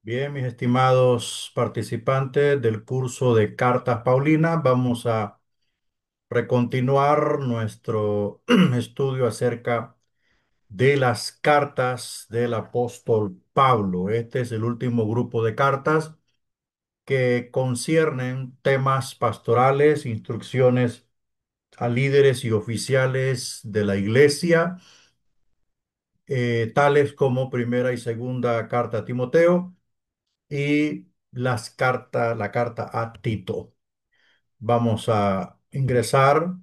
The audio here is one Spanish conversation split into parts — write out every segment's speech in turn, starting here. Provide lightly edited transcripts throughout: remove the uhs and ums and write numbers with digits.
Bien, mis estimados participantes del curso de Cartas Paulinas, vamos a recontinuar nuestro estudio acerca de las cartas del apóstol Pablo. Este es el último grupo de cartas que conciernen temas pastorales, instrucciones a líderes y oficiales de la iglesia, tales como primera y segunda carta a Timoteo y la carta a Tito. Vamos a ingresar,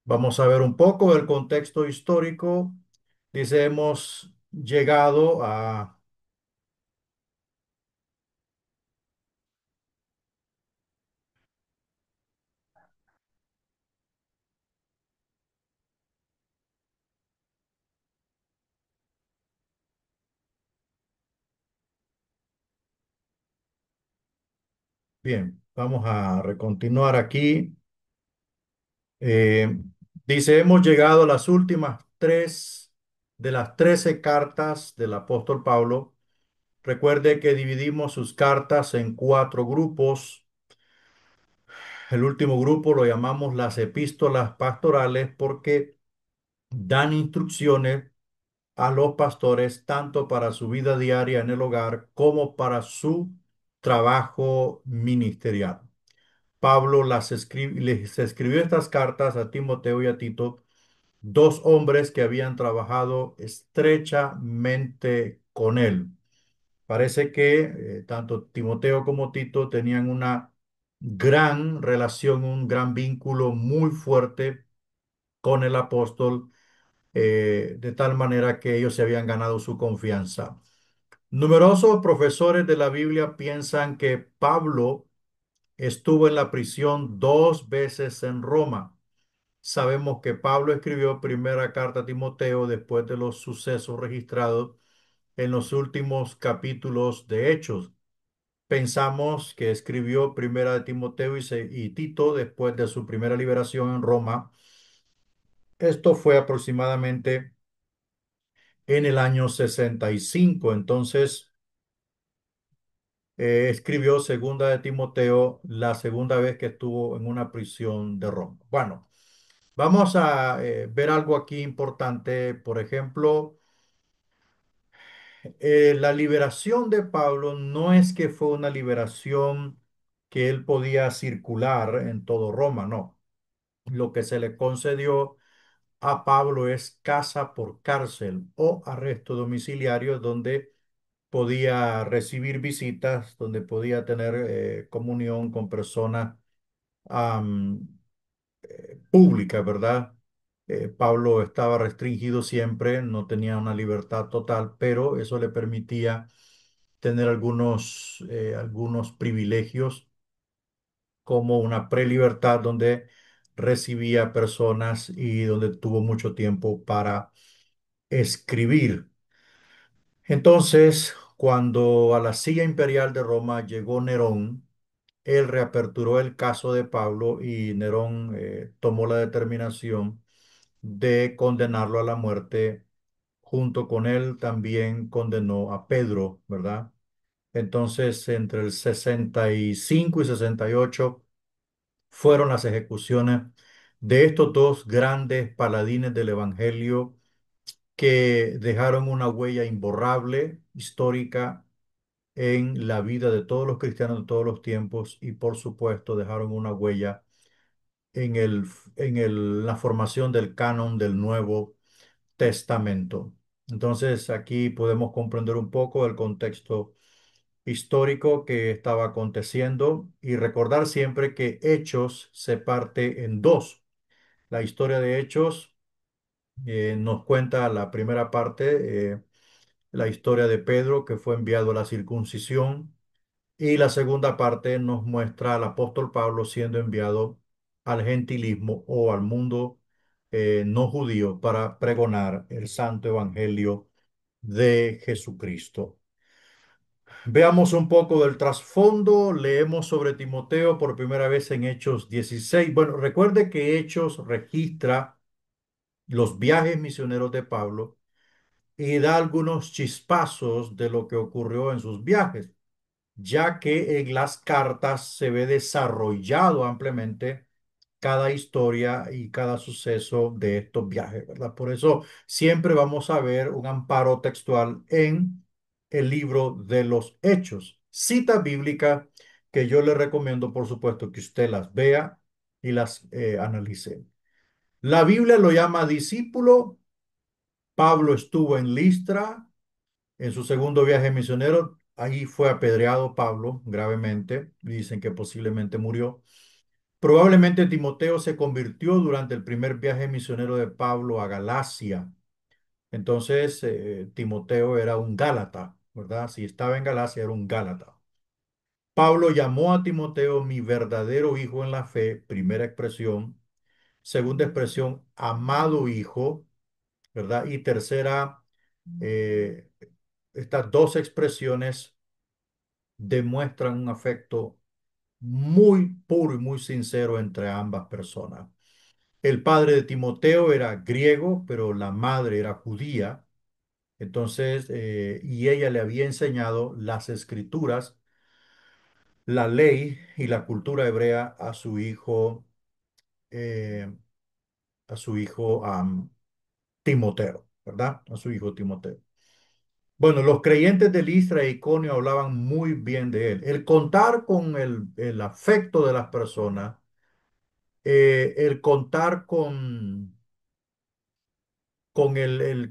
vamos a ver un poco del contexto histórico. Dice, hemos llegado a, bien, vamos a recontinuar aquí. Eh, Dice, hemos llegado a las últimas tres de las 13 cartas del apóstol Pablo. Recuerde que dividimos sus cartas en cuatro grupos. El último grupo lo llamamos las epístolas pastorales porque dan instrucciones a los pastores tanto para su vida diaria en el hogar como para su trabajo ministerial. Pablo les escribió estas cartas a Timoteo y a Tito, dos hombres que habían trabajado estrechamente con él. Parece que tanto Timoteo como Tito tenían una gran relación, un gran vínculo muy fuerte con el apóstol, de tal manera que ellos se habían ganado su confianza. Numerosos profesores de la Biblia piensan que Pablo estuvo en la prisión dos veces en Roma. Sabemos que Pablo escribió primera carta a Timoteo después de los sucesos registrados en los últimos capítulos de Hechos. Pensamos que escribió primera de Timoteo y Tito después de su primera liberación en Roma. Esto fue aproximadamente en el año 65. Entonces, escribió segunda de Timoteo la segunda vez que estuvo en una prisión de Roma. Bueno, vamos a ver algo aquí importante. Por ejemplo, la liberación de Pablo no es que fue una liberación que él podía circular en todo Roma, no. Lo que se le concedió a Pablo es casa por cárcel o arresto domiciliario donde podía recibir visitas, donde podía tener comunión con personas am, públicas, ¿verdad? Pablo estaba restringido siempre, no tenía una libertad total, pero eso le permitía tener algunos privilegios como una prelibertad donde recibía personas y donde tuvo mucho tiempo para escribir. Entonces, cuando a la silla imperial de Roma llegó Nerón, él reaperturó el caso de Pablo y Nerón tomó la determinación de condenarlo a la muerte. Junto con él también condenó a Pedro, ¿verdad? Entonces, entre el 65 y 68 fueron las ejecuciones de estos dos grandes paladines del Evangelio que dejaron una huella imborrable, histórica, en la vida de todos los cristianos de todos los tiempos y por supuesto dejaron una huella la formación del canon del Nuevo Testamento. Entonces aquí podemos comprender un poco el contexto histórico que estaba aconteciendo y recordar siempre que Hechos se parte en dos. La historia de Hechos nos cuenta la primera parte, la historia de Pedro que fue enviado a la circuncisión. Y la segunda parte nos muestra al apóstol Pablo siendo enviado al gentilismo o al mundo no judío para pregonar el santo evangelio de Jesucristo. Veamos un poco del trasfondo. Leemos sobre Timoteo por primera vez en Hechos 16. Bueno, recuerde que Hechos registra los viajes misioneros de Pablo y da algunos chispazos de lo que ocurrió en sus viajes. ya que en las cartas se ve desarrollado ampliamente cada historia y cada suceso de estos viajes, ¿verdad? Por eso siempre vamos a ver un amparo textual en el libro de los Hechos. Citas bíblicas que yo le recomiendo, por supuesto, que usted las vea y las analice. La Biblia lo llama discípulo. Pablo estuvo en Listra en su segundo viaje misionero. Ahí fue apedreado Pablo gravemente. Dicen que posiblemente murió. Probablemente Timoteo se convirtió durante el primer viaje misionero de Pablo a Galacia. Entonces, Timoteo era un Gálata, ¿verdad? Si estaba en Galacia, era un Gálata. Pablo llamó a Timoteo mi verdadero hijo en la fe, primera expresión. Segunda expresión, amado hijo, ¿verdad? Y tercera, eh, estas dos expresiones demuestran un afecto muy puro y muy sincero entre ambas personas. El padre de Timoteo era griego, pero la madre era judía. Entonces, y ella le había enseñado las escrituras, la ley y la cultura hebrea eh, a su hijo Timoteo, ¿verdad? A su hijo Timoteo. Bueno, los creyentes de Listra e Iconio hablaban muy bien de él. El contar con el afecto de las personas, el contar con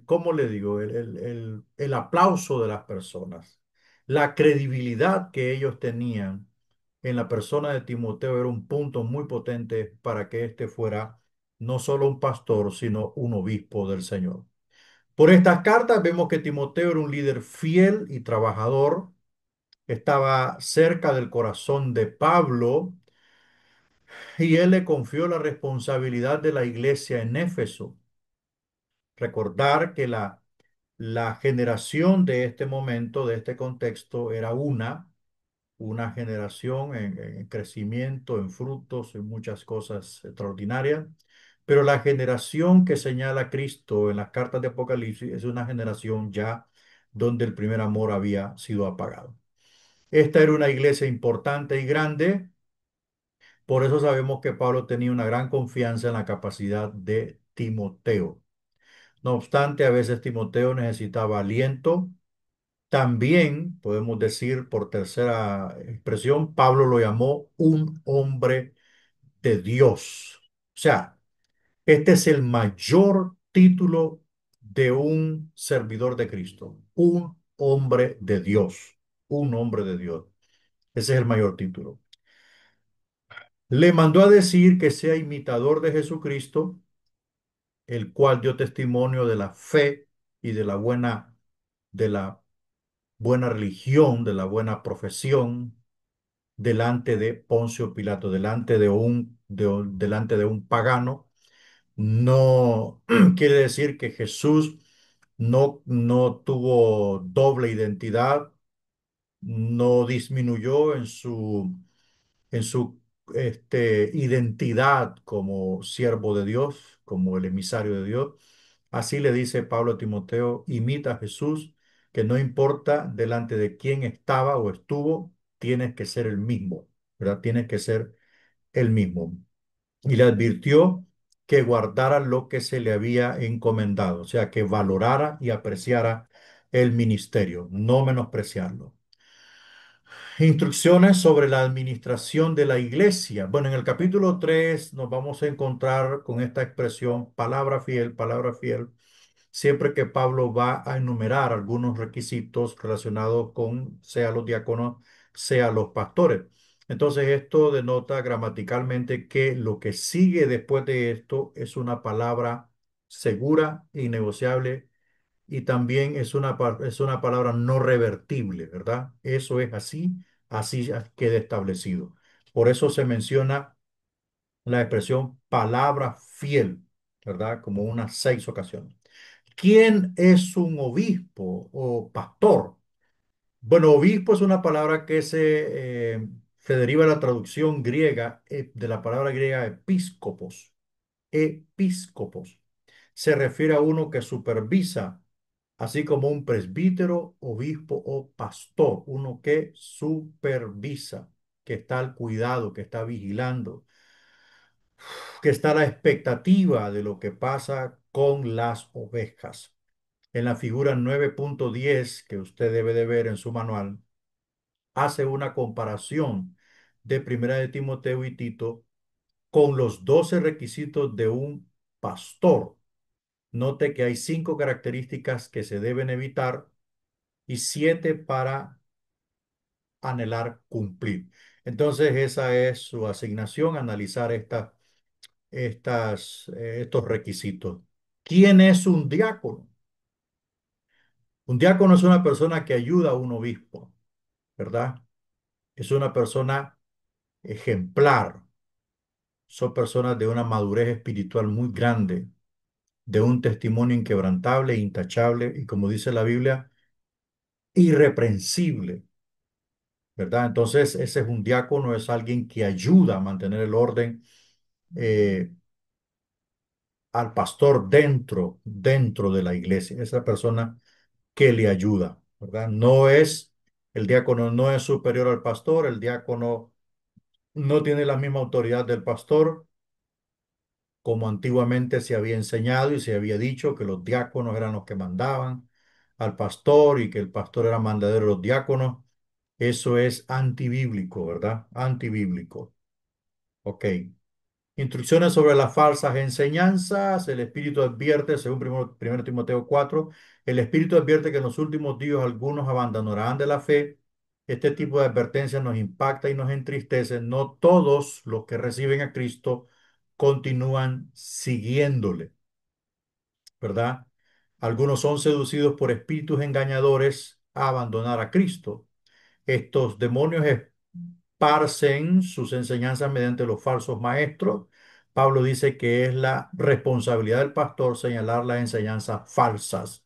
¿cómo le digo? El aplauso de las personas, la credibilidad que ellos tenían en la persona de Timoteo era un punto muy potente para que éste fuera no solo un pastor, sino un obispo del Señor. Por estas cartas vemos que Timoteo era un líder fiel y trabajador, estaba cerca del corazón de Pablo y él le confió la responsabilidad de la iglesia en Éfeso. Recordar que la generación de este momento, de este contexto, era una generación en crecimiento, en frutos, en muchas cosas extraordinarias. Pero la generación que señala Cristo en las cartas de Apocalipsis es una generación ya donde el primer amor había sido apagado. Esta era una iglesia importante y grande, por eso sabemos que Pablo tenía una gran confianza en la capacidad de Timoteo. No obstante, a veces Timoteo necesitaba aliento. También podemos decir, por tercera expresión, Pablo lo llamó un hombre de Dios. O sea, este es el mayor título de un servidor de Cristo, un hombre de Dios, un hombre de Dios. Ese es el mayor título. Le mandó a decir que sea imitador de Jesucristo, el cual dio testimonio de la fe y de la buena religión, de la buena profesión delante de Poncio Pilato, delante de un pagano. No quiere decir que Jesús no tuvo doble identidad, no disminuyó en su identidad como siervo de Dios, como el emisario de Dios. Así le dice Pablo a Timoteo, imita a Jesús, que no importa delante de quién estaba o estuvo, tienes que ser el mismo, ¿verdad? Tienes que ser el mismo. Y le advirtió que guardara lo que se le había encomendado, o sea, que valorara y apreciara el ministerio, no menospreciarlo. Instrucciones sobre la administración de la iglesia. Bueno, en el capítulo 3 nos vamos a encontrar con esta expresión, palabra fiel, siempre que Pablo va a enumerar algunos requisitos relacionados con, sea los diáconos, sea los pastores. Entonces, esto denota gramaticalmente que lo que sigue después de esto es una palabra segura e innegociable y también es una palabra no revertible, ¿verdad? Eso es así, así queda establecido. Por eso se menciona la expresión palabra fiel, ¿verdad? Como unas 6 ocasiones. ¿Quién es un obispo o pastor? Bueno, obispo es una palabra que se deriva de la traducción griega, de la palabra griega episcopos. Episcopos. Se refiere a uno que supervisa, así como un presbítero, obispo o pastor, uno que supervisa, que está al cuidado, que está vigilando, que está a la expectativa de lo que pasa con las ovejas. En la figura 9.10 que usted debe de ver en su manual, hace una comparación de Primera de Timoteo y Tito con los 12 requisitos de un pastor. Note que hay 5 características que se deben evitar y 7 para anhelar cumplir. Entonces, esa es su asignación, analizar estos requisitos. ¿Quién es un diácono? Un diácono es una persona que ayuda a un obispo, ¿verdad? Es una persona ejemplar. Son personas de una madurez espiritual muy grande, de un testimonio inquebrantable, intachable y, como dice la Biblia, irreprensible, ¿verdad? Entonces, ese es un diácono, es alguien que ayuda a mantener el orden eh, al pastor dentro de la iglesia, esa persona que le ayuda, ¿verdad? El diácono no es superior al pastor, el diácono no tiene la misma autoridad del pastor, como antiguamente se había enseñado y se había dicho que los diáconos eran los que mandaban al pastor y que el pastor era mandadero de los diáconos. Eso es antibíblico, ¿verdad? Antibíblico. Ok. Instrucciones sobre las falsas enseñanzas. El Espíritu advierte, según 1 Timoteo 4, el Espíritu advierte que en los últimos días algunos abandonarán de la fe. Este tipo de advertencias nos impacta y nos entristece. No todos los que reciben a Cristo continúan siguiéndole, ¿verdad? Algunos son seducidos por espíritus engañadores a abandonar a Cristo. Estos demonios esparcen sus enseñanzas mediante los falsos maestros. Pablo dice que es la responsabilidad del pastor señalar las enseñanzas falsas.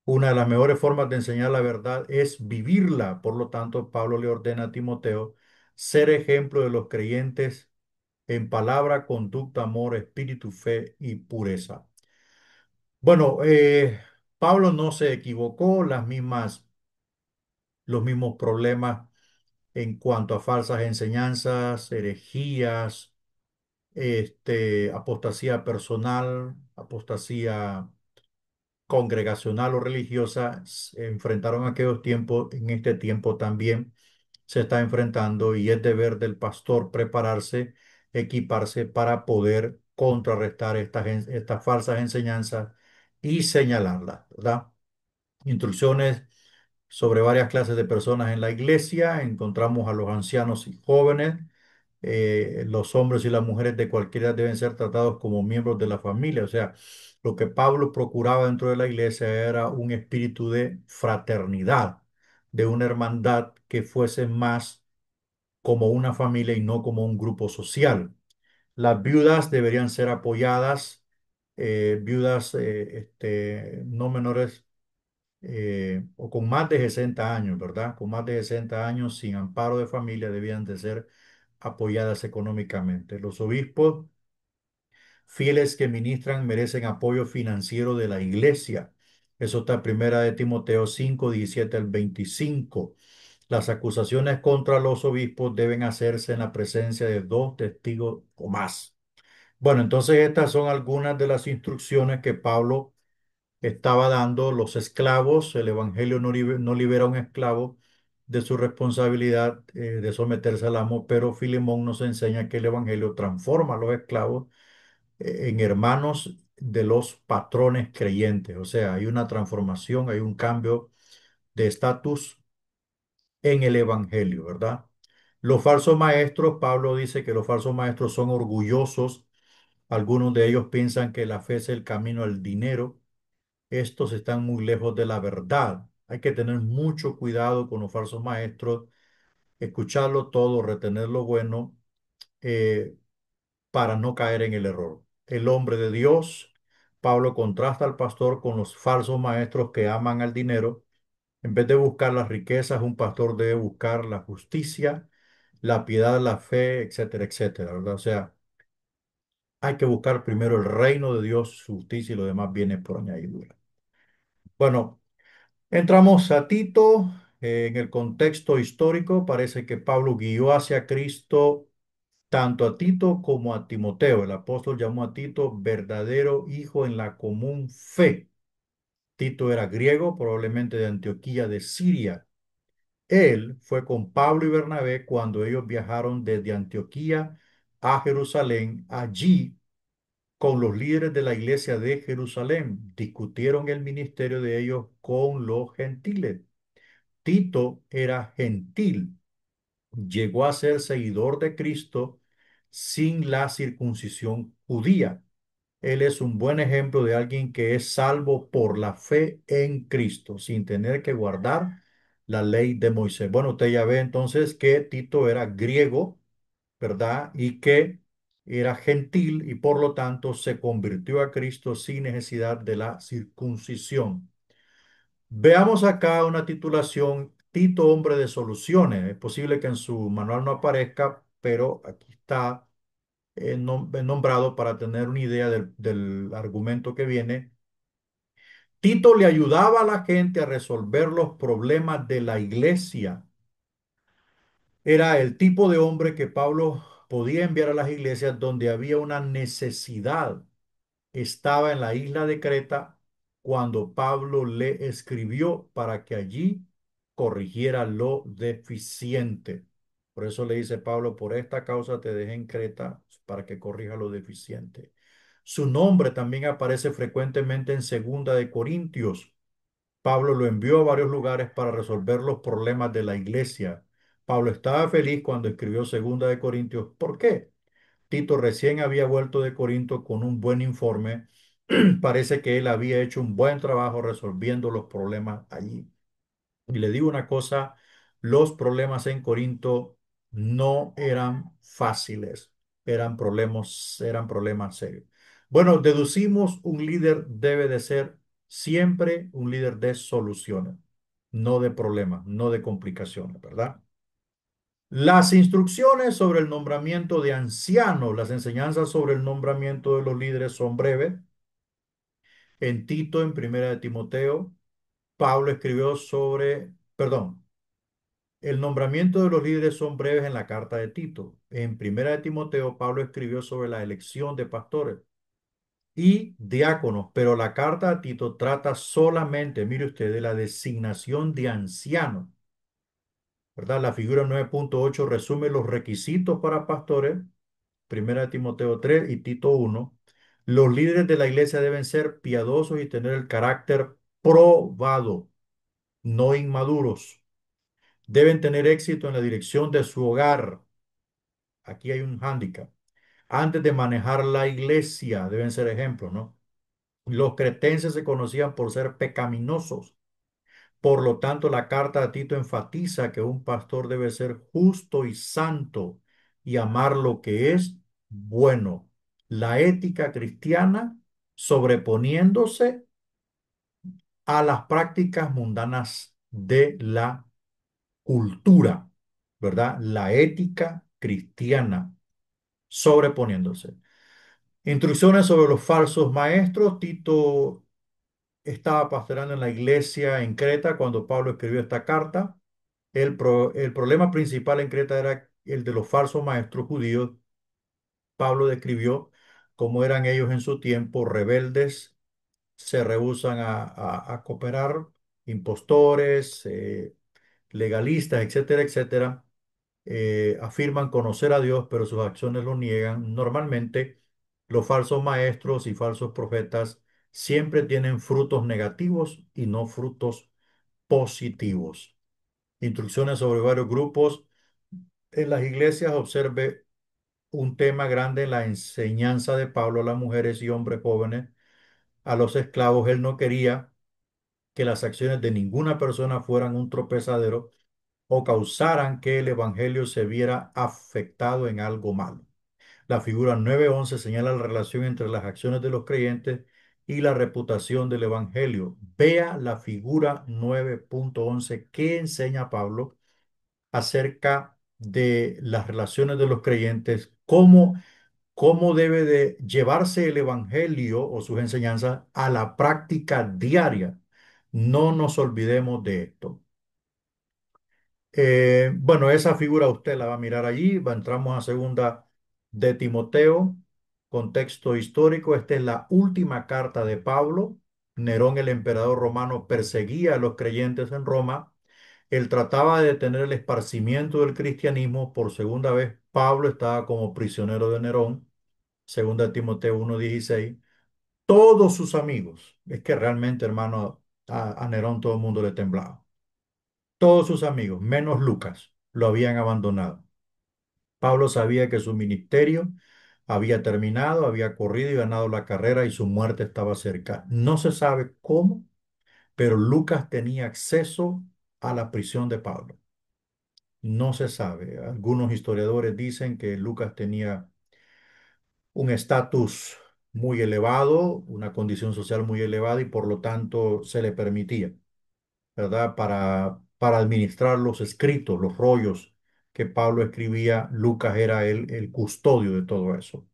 Una de las mejores formas de enseñar la verdad es vivirla. Por lo tanto, Pablo le ordena a Timoteo ser ejemplo de los creyentes en palabra, conducta, amor, espíritu, fe y pureza. Bueno, Pablo no se equivocó, los mismos problemas en cuanto a falsas enseñanzas, herejías, apostasía personal, apostasía congregacional o religiosa, se enfrentaron aquellos tiempos, en este tiempo también se está enfrentando y es deber del pastor prepararse, equiparse para poder contrarrestar estas falsas enseñanzas y señalarlas, ¿verdad? Instrucciones sobre varias clases de personas en la iglesia. Encontramos a los ancianos y jóvenes. Los hombres y las mujeres de cualquier edad deben ser tratados como miembros de la familia. O sea, lo que Pablo procuraba dentro de la iglesia era un espíritu de fraternidad, de una hermandad que fuese más como una familia y no como un grupo social. Las viudas deberían ser apoyadas, viudas no menores o con más de 60 años, ¿verdad? Con más de 60 años sin amparo de familia debían de ser apoyadas económicamente. Los obispos fieles que ministran merecen apoyo financiero de la iglesia. Eso está en Primera de Timoteo 5:17 al 25. Las acusaciones contra los obispos deben hacerse en la presencia de 2 testigos o más. Bueno, entonces estas son algunas de las instrucciones que Pablo estaba dando los esclavos. El Evangelio no libera a un esclavo de su responsabilidad de someterse al amo, pero Filemón nos enseña que el Evangelio transforma a los esclavos en hermanos de los patrones creyentes. O sea, hay una transformación, hay un cambio de estatus en el Evangelio, ¿verdad? Los falsos maestros, Pablo dice que los falsos maestros son orgullosos. Algunos de ellos piensan que la fe es el camino al dinero. Estos están muy lejos de la verdad. Hay que tener mucho cuidado con los falsos maestros, escucharlo todo, retener lo bueno, eh, para no caer en el error. El hombre de Dios, Pablo contrasta al pastor con los falsos maestros que aman al dinero. En vez de buscar las riquezas, un pastor debe buscar la justicia, la piedad, la fe, etcétera, etcétera, ¿verdad? O sea, hay que buscar primero el reino de Dios, su justicia y lo demás viene por añadidura. Bueno, entramos a Tito. En el contexto histórico, parece que Pablo guió hacia Cristo tanto a Tito como a Timoteo. El apóstol llamó a Tito verdadero hijo en la común fe. Tito era griego, probablemente de Antioquía de Siria. Él fue con Pablo y Bernabé cuando ellos viajaron desde Antioquía a Jerusalén. Allí, con los líderes de la iglesia de Jerusalén, discutieron el ministerio de ellos con los gentiles. Tito era gentil, llegó a ser seguidor de Cristo sin la circuncisión judía. Él es un buen ejemplo de alguien que es salvo por la fe en Cristo, sin tener que guardar la ley de Moisés. Bueno, usted ya ve entonces que Tito era griego, ¿verdad? Y que era gentil y por lo tanto se convirtió a Cristo sin necesidad de la circuncisión. Veamos acá una titulación, Tito, hombre de soluciones. Es posible que en su manual no aparezca, pero aquí está nombrado para tener una idea del argumento que viene. Tito le ayudaba a la gente a resolver los problemas de la iglesia. Era el tipo de hombre que Pablo podía enviar a las iglesias donde había una necesidad. Estaba en la isla de Creta cuando Pablo le escribió para que allí corrigiera lo deficiente. Por eso le dice Pablo, por esta causa te dejé en Creta para que corrija lo deficiente. Su nombre también aparece frecuentemente en Segunda de Corintios. Pablo lo envió a varios lugares para resolver los problemas de la iglesia. Pablo estaba feliz cuando escribió Segunda de Corintios. ¿Por qué? Tito recién había vuelto de Corinto con un buen informe. Parece que él había hecho un buen trabajo resolviendo los problemas allí. Y le digo una cosa, los problemas en Corinto no eran fáciles, eran problemas serios. Bueno, deducimos un líder debe de ser siempre un líder de soluciones, no de problemas, no de complicaciones, ¿verdad? Las instrucciones sobre el nombramiento de ancianos, las enseñanzas sobre el nombramiento de los líderes son breves. En Tito, en Primera de Timoteo, Pablo escribió sobre, perdón, el nombramiento de los líderes son breves en la carta de Tito. En Primera de Timoteo, Pablo escribió sobre la elección de pastores y diáconos, pero la carta de Tito trata solamente, mire usted, de la designación de ancianos, ¿verdad? La figura 9.8 resume los requisitos para pastores. Primera de Timoteo 3 y Tito 1. Los líderes de la iglesia deben ser piadosos y tener el carácter probado, no inmaduros. Deben tener éxito en la dirección de su hogar. Aquí hay un hándicap. Antes de manejar la iglesia, deben ser ejemplos, ¿no? Los cretenses se conocían por ser pecaminosos. Por lo tanto, la carta a Tito enfatiza que un pastor debe ser justo y santo y amar lo que es bueno. La ética cristiana sobreponiéndose a las prácticas mundanas de la cultura, ¿verdad? La ética cristiana sobreponiéndose. Instrucciones sobre los falsos maestros. Tito estaba pastoreando en la iglesia en Creta cuando Pablo escribió esta carta. El problema principal en Creta era el de los falsos maestros judíos. Pablo describió cómo eran ellos en su tiempo, rebeldes, se rehúsan a cooperar, impostores, legalistas, etcétera, etcétera. Afirman conocer a Dios, pero sus acciones lo niegan. Normalmente, los falsos maestros y falsos profetas siempre tienen frutos negativos y no frutos positivos. Instrucciones sobre varios grupos. En las iglesias observe un tema grande en la enseñanza de Pablo a las mujeres y hombres jóvenes, a los esclavos. Él no quería que las acciones de ninguna persona fueran un tropezadero o causaran que el evangelio se viera afectado en algo malo. La figura 9:11 señala la relación entre las acciones de los creyentes y la reputación del evangelio. Vea la figura 9.11 que enseña Pablo acerca de las relaciones de los creyentes, cómo debe de llevarse el evangelio o sus enseñanzas a la práctica diaria. No nos olvidemos de esto. Bueno, esa figura usted la va a mirar allí. Entramos a segunda de Timoteo, contexto histórico. Esta es la última carta de Pablo. Nerón, el emperador romano, perseguía a los creyentes en Roma. Él trataba de detener el esparcimiento del cristianismo. Por segunda vez, Pablo estaba como prisionero de Nerón. Segunda de Timoteo 1:16. Todos sus amigos, es que realmente, hermano, a Nerón todo el mundo le temblaba. Todos sus amigos, menos Lucas, lo habían abandonado. Pablo sabía que su ministerio había terminado, había corrido y ganado la carrera y su muerte estaba cerca. No se sabe cómo, pero Lucas tenía acceso a la prisión de Pablo. No se sabe. Algunos historiadores dicen que Lucas tenía un estatus muy elevado, una condición social muy elevada y por lo tanto se le permitía, ¿verdad? Para administrar los escritos, los rollos que Pablo escribía, Lucas era el custodio de todo eso.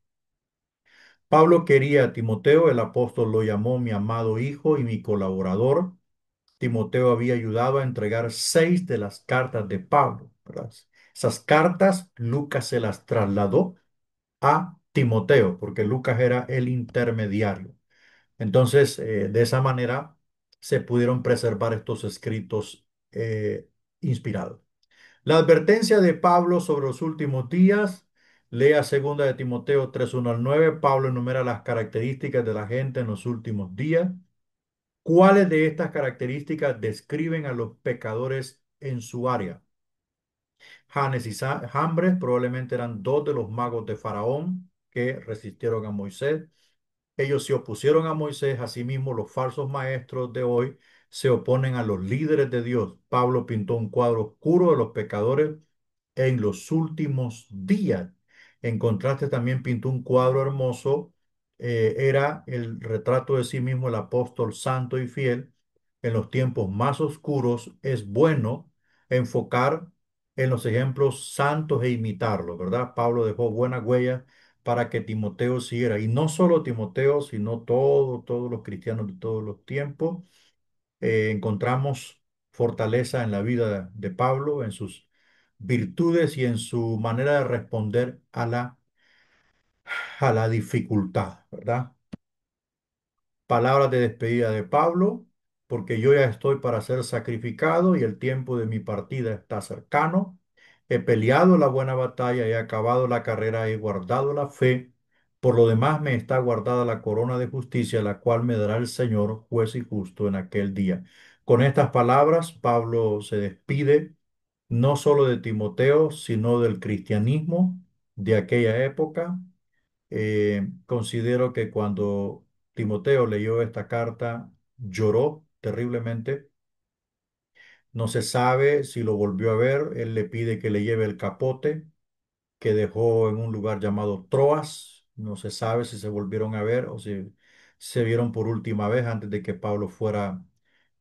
Pablo quería a Timoteo, el apóstol lo llamó mi amado hijo y mi colaborador. Timoteo había ayudado a entregar 6 de las cartas de Pablo, ¿verdad? Esas cartas Lucas se las trasladó a Timoteo, porque Lucas era el intermediario. Entonces, de esa manera se pudieron preservar estos escritos inspirados. La advertencia de Pablo sobre los últimos días, lea segunda de Timoteo 3:1 al 9. Pablo enumera las características de la gente en los últimos días. ¿Cuáles de estas características describen a los pecadores en su área? Janes y Jambres probablemente eran dos de los magos de Faraón que resistieron a Moisés. Ellos se opusieron a Moisés, asimismo los falsos maestros de hoy se oponen a los líderes de Dios. Pablo pintó un cuadro oscuro de los pecadores en los últimos días. En contraste, también pintó un cuadro hermoso, era el retrato de sí mismo, el apóstol santo y fiel. En los tiempos más oscuros es bueno enfocar en los ejemplos santos e imitarlos, ¿verdad? Pablo dejó buenas huellas para que Timoteo siguiera. Y no solo Timoteo, sino todos los cristianos de todos los tiempos. Encontramos fortaleza en la vida de Pablo, en sus virtudes y en su manera de responder a la dificultad, ¿verdad? Palabras de despedida de Pablo, porque yo ya estoy para ser sacrificado y el tiempo de mi partida está cercano. He peleado la buena batalla, he acabado la carrera, he guardado la fe. Por lo demás me está guardada la corona de justicia, la cual me dará el Señor, juez y justo, en aquel día. Con estas palabras, Pablo se despide no solo de Timoteo, sino del cristianismo de aquella época. Considero que cuando Timoteo leyó esta carta, lloró terriblemente. No se sabe si lo volvió a ver. Él le pide que le lleve el capote que dejó en un lugar llamado Troas. No se sabe si se volvieron a ver o si se vieron por última vez antes de que Pablo fuera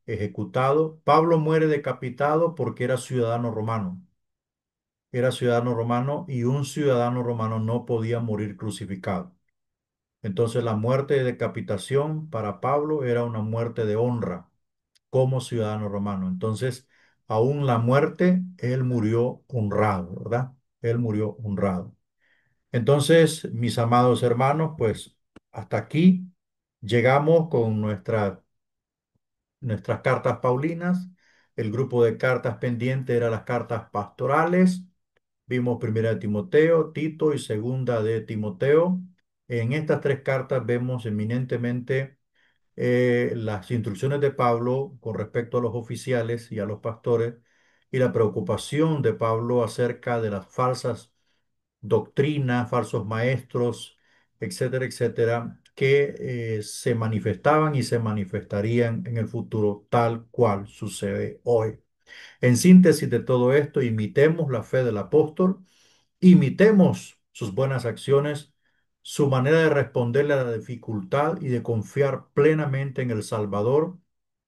ejecutado. Pablo muere decapitado porque era ciudadano romano. Era ciudadano romano y un ciudadano romano no podía morir crucificado. Entonces la muerte de decapitación para Pablo era una muerte de honra como ciudadano romano. Entonces, aún la muerte, él murió honrado, ¿verdad? Él murió honrado. Entonces, mis amados hermanos, pues hasta aquí llegamos con nuestras cartas paulinas. El grupo de cartas pendiente era las cartas pastorales. Vimos primera de Timoteo, Tito y segunda de Timoteo. En estas tres cartas vemos eminentemente las instrucciones de Pablo con respecto a los oficiales y a los pastores y la preocupación de Pablo acerca de las falsas doctrinas, falsos maestros, etcétera, etcétera, que se manifestaban y se manifestarían en el futuro tal cual sucede hoy. En síntesis de todo esto, imitemos la fe del apóstol, imitemos sus buenas acciones, su manera de responderle a la dificultad y de confiar plenamente en el Salvador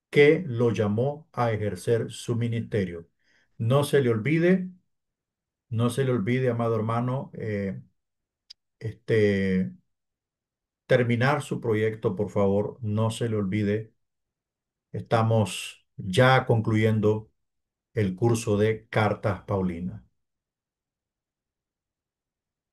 que lo llamó a ejercer su ministerio. No se le olvide, no se le olvide, amado hermano, este, terminar su proyecto, por favor, no se le olvide estamos ya concluyendo el curso de Cartas Paulinas.